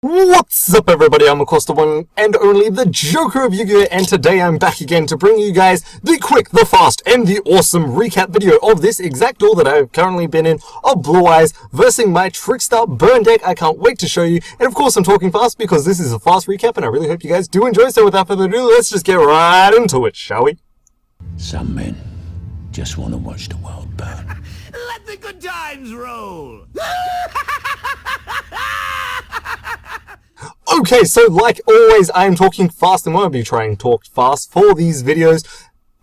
What's up everybody, I'm of course the one and only the Joker of Yu-Gi-Oh! And today I'm back again to bring you guys the quick, the fast, and the awesome recap video of this exact duel that I've currently been in of Blue Eyes versus my Trickstar burn deck. I can't wait to show you, and of course I'm talking fast because this is a fast recap and I really hope you guys do enjoy. So without further ado, let's just get right into it, shall we? Some men just want to watch the world burn. Let the good times roll! Okay, so like always, I am talking fast and won't be trying to talk fast for these videos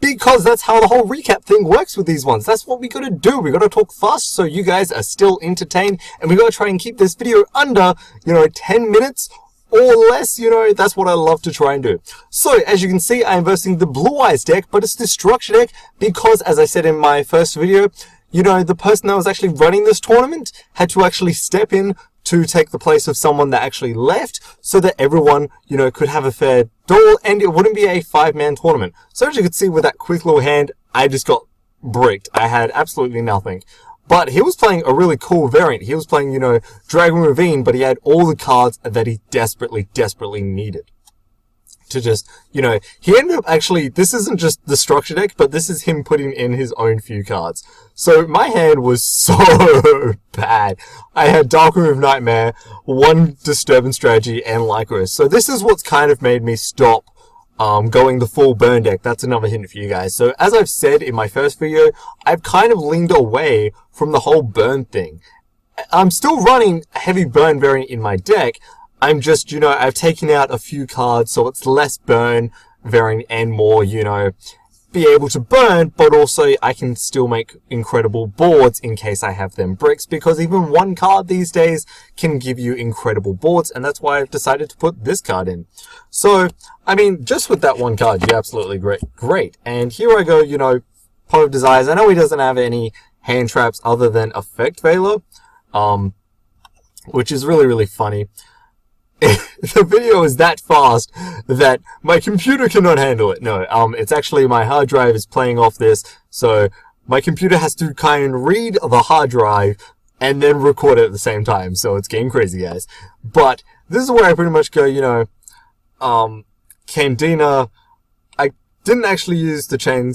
because that's how the whole recap thing works with these ones. That's what we gotta do. We gotta talk fast so you guys are still entertained, and we gotta try and keep this video under, 10 minutes or less. That's what I love to try and do. So, as you can see, I'm versing the Blue Eyes deck, but it's the structure deck because, as I said in my first video, the person that was actually running this tournament had to actually step in to take the place of someone that actually left so that everyone, could have a fair duel and it wouldn't be a 5-man tournament. So as you can see with that quick little hand, I just got bricked. I had absolutely nothing. But he was playing a really cool variant. He was playing, Dragon Ravine, but he had all the cards that he desperately needed. To just, he ended up actually, this isn't just the structure deck, but this is him putting in his own few cards. So my hand was so bad. I had Dark Room of Nightmare, one Disturbance Strategy, and Lycos. So this is what's kind of made me stop going the full burn deck. That's another hint for you guys. So as I've said in my first video, I've kind of leaned away from the whole burn thing. I'm still running a heavy burn variant in my deck. I'm just, I've taken out a few cards, so it's less burn variant and more, be able to burn, but also I can still make incredible boards in case I have them bricks, because even one card these days can give you incredible boards, and that's why I've decided to put this card in. So, just with that one card, you're absolutely great. And here I go, Pot of Desires. I know he doesn't have any hand traps other than Effect Veiler, which is really funny. The video is that fast that my computer cannot handle it. No, it's actually my hard drive is playing off this, so my computer has to kind of read the hard drive and then record it at the same time, so it's getting crazy, guys. But this is where I pretty much go, Candina. I didn't actually use the chain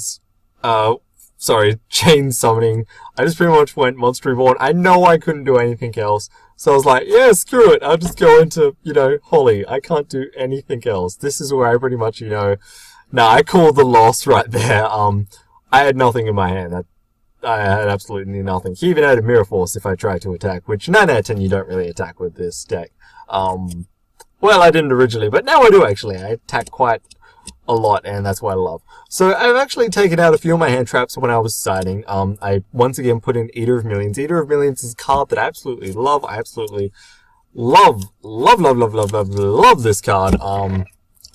summoning. I just pretty much went Monster Reborn. I know I couldn't do anything else. So I was like, yeah, screw it. I'll just go into, Holly. I can't do anything else. This is where I pretty much, I called the loss right there. I had nothing in my hand. I had absolutely nothing. He even had a Mirror Force if I tried to attack, which 9 out of 10 you don't really attack with this deck. Well, I didn't originally, but now I do actually. I attack quite a lot, and that's what I love. So I've actually taken out a few of my hand traps when I was siding. I once again put in Eater of Millions. Eater of Millions is a card that I absolutely love. I absolutely love this card. And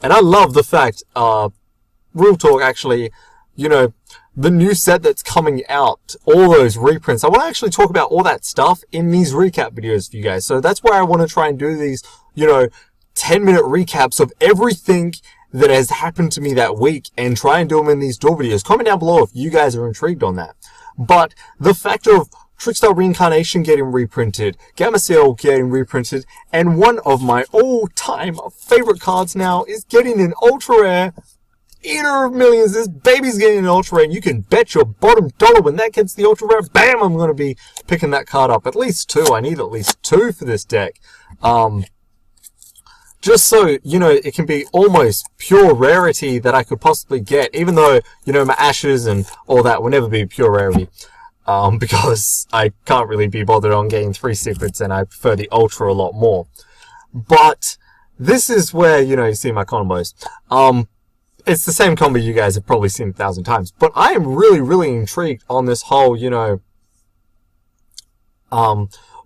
I love the fact, real talk actually, the new set that's coming out, all those reprints. I want to actually talk about all that stuff in these recap videos for you guys. So that's why I want to try and do these, 10-minute recaps of everything that has happened to me that week and try and do them in these duel videos. Comment down below if you guys are intrigued on that. But the fact of Trickstar Reincarnation getting reprinted, Gamma Sail getting reprinted, and one of my all-time favorite cards now is getting an ultra rare. Eater of Millions, this baby's getting an ultra rare, and you can bet your bottom dollar when that gets the ultra rare, bam, I'm going to be picking that card up. At least 2. I need at least 2 for this deck. Just so, it can be almost pure rarity that I could possibly get, even though, my Ashes and all that will never be pure rarity. Because I can't really be bothered on getting 3 secrets and I prefer the Ultra a lot more. But this is where, you see my combos. It's the same combo you guys have probably seen 1,000 times. But I am really intrigued on this whole,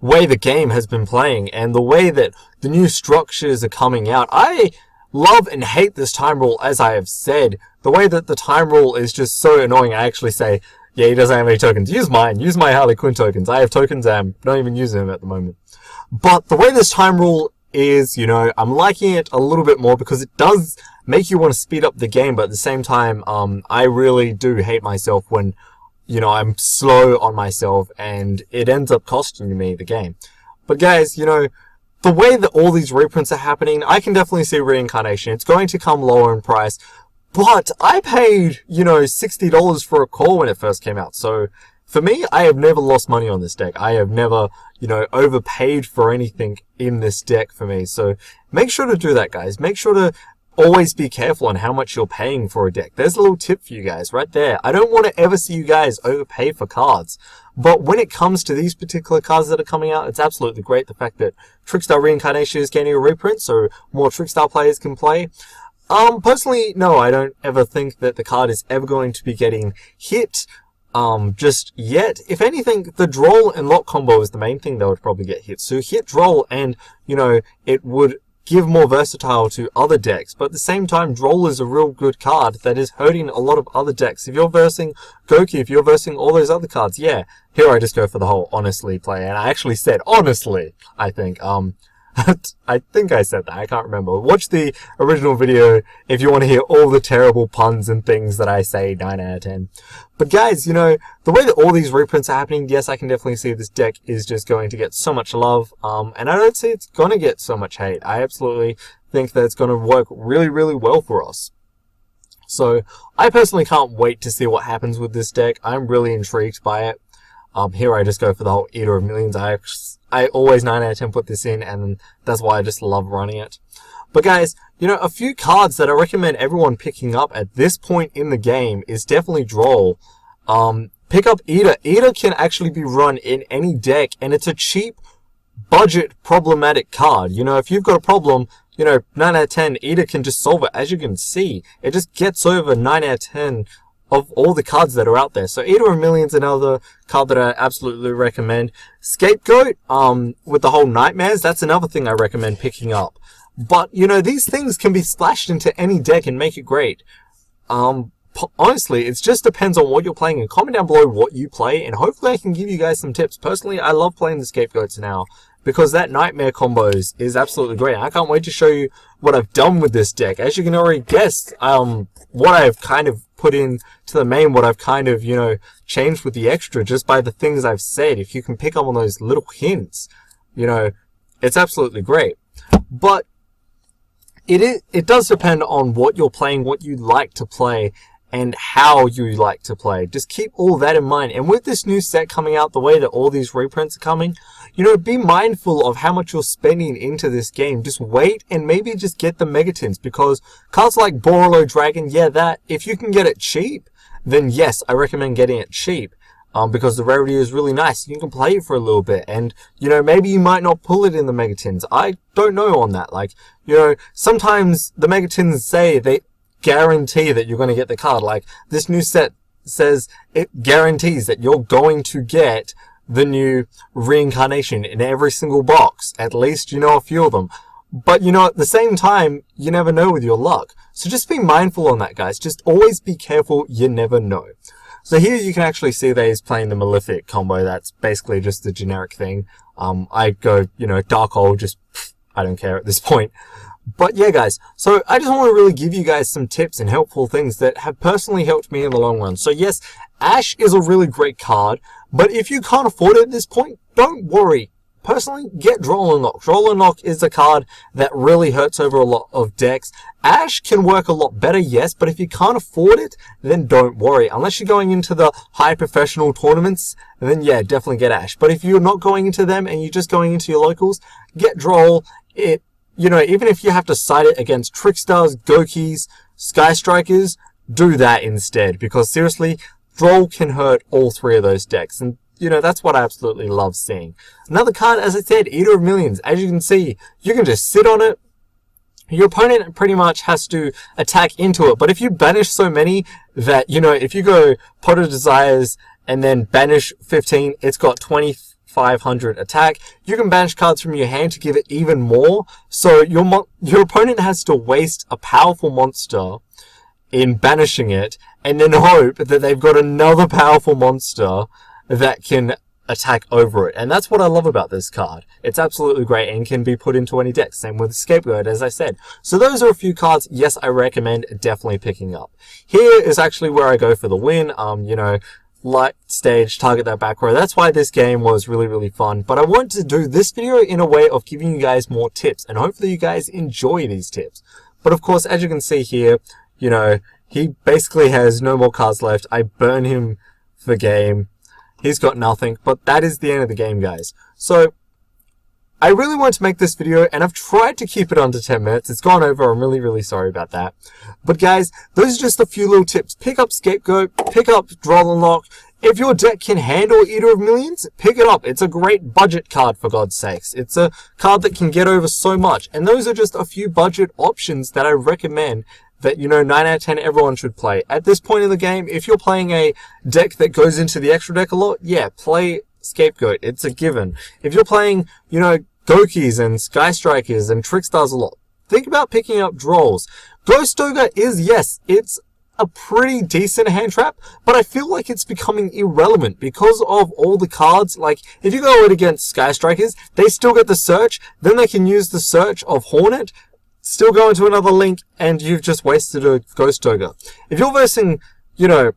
way the game has been playing and the way that the new structures are coming out. I love and hate this time rule, as I have said. The way that the time rule is just so annoying. I actually say, yeah, he doesn't have any tokens. Use mine. Use my Harley Quinn tokens. I have tokens and I'm not even using them at the moment. But the way this time rule is, I'm liking it a little bit more because it does make you want to speed up the game. But at the same time, I really do hate myself when I'm slow on myself and it ends up costing me the game. But guys, the way that all these reprints are happening, I can definitely see reincarnation. It's going to come lower in price. But I paid, you know, $60 for a core when it first came out. So for me, I have never lost money on this deck. I have never, you know, overpaid for anything in this deck for me. So make sure to do that, guys. Make sure to always be careful on how much you're paying for a deck. There's a little tip for you guys right there. I don't want to ever see you guys overpay for cards. But when it comes to these particular cards that are coming out, it's absolutely great. The fact that Trickstar Reincarnation is getting a reprint, so more Trickstar players can play. Personally, no, I don't ever think that the card is ever going to be getting hit, just yet. If anything, the Droll and Lock combo is the main thing that would probably get hit. So hit Droll and, you know, it would give more versatile to other decks. But at the same time, Droll is a real good card that is hurting a lot of other decks. If you're versing Goki, if you're versing all those other cards, yeah, here I just go for the whole honestly play. And I actually said honestly, I think, I think I said that. I can't remember. Watch the original video if you want to hear all the terrible puns and things that I say 9 out of 10. But guys, you know, the way that all these reprints are happening, yes, I can definitely see this deck is just going to get so much love. And I don't see it's going to get so much hate. I absolutely think that it's going to work really, really well for us. So I personally can't wait to see what happens with this deck. I'm really intrigued by it. Here I just go for the whole Eater of Millions. I always 9 out of 10 put this in, and that's why I just love running it. But guys, you know, a few cards that I recommend everyone picking up at this point in the game is definitely Droll. Pick up Eater. Eater can actually be run in any deck, and it's a cheap, budget, problematic card. You know, if you've got a problem, you know, 9 out of 10, Eater can just solve it. As you can see, it just gets over 9 out of 10 of all the cards that are out there. So Eater of Millions, another card that I absolutely recommend. Scapegoat, with the whole Nightmares, that's another thing I recommend picking up. But, you know, these things can be splashed into any deck and make it great. Honestly, it just depends on what you're playing, and comment down below what you play, and hopefully I can give you guys some tips. Personally, I love playing the Scapegoats now, because that Nightmare combos is absolutely great. I can't wait to show you what I've done with this deck. As you can already guess, what I've kind of put in to the main, what I've kind of, you know, changed with the extra just by the things I've said. If you can pick up on those little hints, you know, it's absolutely great. But it does depend on what you're playing, what you like to play, and how you like to play. Just keep all that in mind. And with this new set coming out, the way that all these reprints are coming, you know, be mindful of how much you're spending into this game. Just wait and maybe just get the Megatins, because cards like Borolo Dragon, yeah, that, if you can get it cheap, then yes, I recommend getting it cheap. Because the rarity is really nice. You can play it for a little bit, and, you know, maybe you might not pull it in the Megatins. I don't know on that. Like, you know, sometimes the Megatins say they guarantee that you're going to get the card. Like, this new set says it guarantees that you're going to get the new reincarnation in every single box. At least, you know, a few of them. But, you know, at the same time, you never know with your luck. So just be mindful on that, guys. Just always be careful. You never know. So here you can actually see that he's playing the Malefic combo. That's basically just the generic thing. I go, you know, Dark Hole, just, I don't care at this point. But yeah, guys, so I just want to really give you guys some tips and helpful things that have personally helped me in the long run. So yes, Ash is a really great card, but if you can't afford it at this point, don't worry. Personally, get Droll and Lock. Droll and Lock is a card that really hurts over a lot of decks. Ash can work a lot better, yes, but if you can't afford it, then don't worry. Unless you're going into the high professional tournaments, then yeah, definitely get Ash. But if you're not going into them and you're just going into your locals, get Droll. You know, even if you have to side it against Trickstars, Gokis, Sky Strikers, do that instead. Because seriously, Droll can hurt all three of those decks. And, you know, that's what I absolutely love seeing. Another card, as I said, Eater of Millions. As you can see, you can just sit on it. Your opponent pretty much has to attack into it. But if you banish so many that, you know, if you go Pot of Desires and then banish 15, it's got 2,500 attack. You can banish cards from your hand to give it even more. So your opponent has to waste a powerful monster in banishing it, and then hope that they've got another powerful monster that can attack over it. And that's what I love about this card. It's absolutely great and can be put into any deck. Same with Scapegoat, as I said. So those are a few cards, yes, I recommend definitely picking up. Here is actually where I go for the win. You know, light stage, target that back row. That's why this game was really, really fun. But I want to do this video in a way of giving you guys more tips, and hopefully you guys enjoy these tips. But of course, as you can see here, you know, he basically has no more cards left. I burn him for game. He's got nothing, but that is the end of the game, guys. So I really want to make this video, and I've tried to keep it under 10 minutes. It's gone over. I'm really, really sorry about that. But guys, those are just a few little tips. Pick up Scapegoat, pick up Droll and Lock. If your deck can handle Eater of Millions, pick it up. It's a great budget card, for God's sakes. It's a card that can get over so much. And those are just a few budget options that I recommend that, you know, 9 out of 10 everyone should play. At this point in the game, if you're playing a deck that goes into the extra deck a lot, yeah, play Scapegoat. It's a given. If you're playing, you know, Gokies and Sky Strikers and Trickstars a lot, think about picking up Drolls. Ghost Ogre is, yes, it's a pretty decent hand trap, but I feel like it's becoming irrelevant because of all the cards. Like, if you go out against Sky Strikers, they still get the search, then they can use the search of Hornet, still go into another link, and you've just wasted a Ghost Ogre. If you're versing, you know,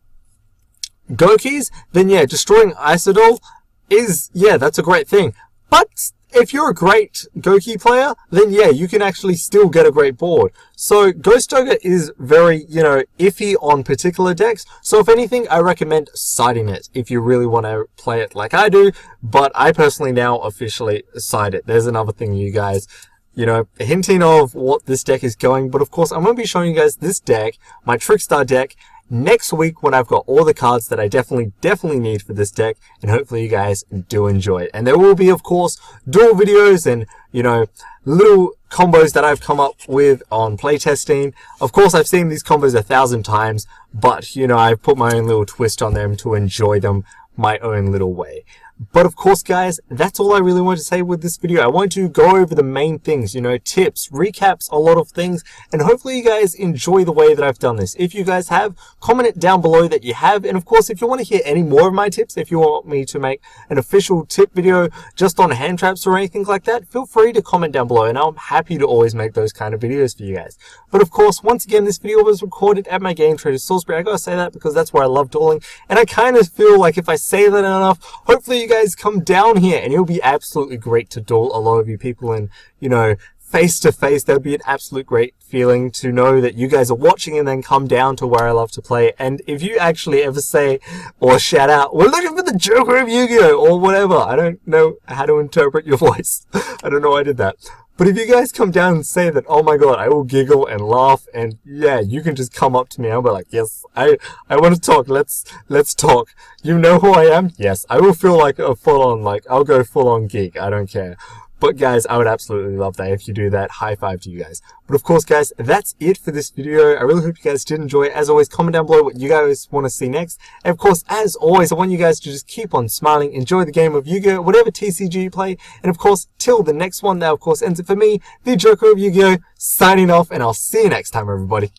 Gokies, then yeah, destroying Isidol is, yeah, that's a great thing. But if you're a great Goki player, then yeah, you can actually still get a great board. So Ghost Ogre is very, you know, iffy on particular decks. So if anything, I recommend siding it if you really want to play it like I do. But I personally now officially side it. There's another thing, you guys, you know, hinting of what this deck is going. But of course, I'm going to be showing you guys this deck, my Trickstar deck, next week when I've got all the cards that I definitely need for this deck, and hopefully you guys do enjoy it. And there will be, of course, duel videos and, you know, little combos that I've come up with on playtesting. Of course, I've seen these combos 1,000 times, but, you know, I've put my own little twist on them to enjoy them my own little way. But of course, guys, that's all I really want to say with this video. I want to go over the main things, you know, tips, recaps, a lot of things, and hopefully you guys enjoy the way that I've done this. If you guys have, comment it down below that you have. And of course, if you want to hear any more of my tips, if you want me to make an official tip video just on hand traps or anything like that, feel free to comment down below, and I'm happy to always make those kind of videos for you guys. But of course, once again, this video was recorded at my GameTraders Salisbury. I gotta say that because that's where I love dueling, and I kind of feel like if I say that enough, hopefully you guys come down here, and it'll be absolutely great to duel a lot of you people, and, you know, face to face. That'd be an absolute great feeling to know that you guys are watching and then come down to where I love to play. And if you actually ever say or shout out, "We're looking for the Joker of Yu-Gi-Oh!" or whatever, I don't know how to interpret your voice. I don't know why I did that. But if you guys come down and say that, oh my god, I will giggle and laugh, and yeah, you can just come up to me. I'll be like, yes, I want to talk. Let's talk. You know who I am? Yes, I will feel like a full-on, like, I'll go full-on geek. I don't care. But guys, I would absolutely love that if you do that. High five to you guys. But of course, guys, that's it for this video. I really hope you guys did enjoy it. As always, comment down below what you guys want to see next. And of course, as always, I want you guys to just keep on smiling, enjoy the game of Yu-Gi-Oh!, whatever TCG you play. And of course, till the next one, that of course ends it for me, the Joker of Yu-Gi-Oh!, signing off, and I'll see you next time, everybody.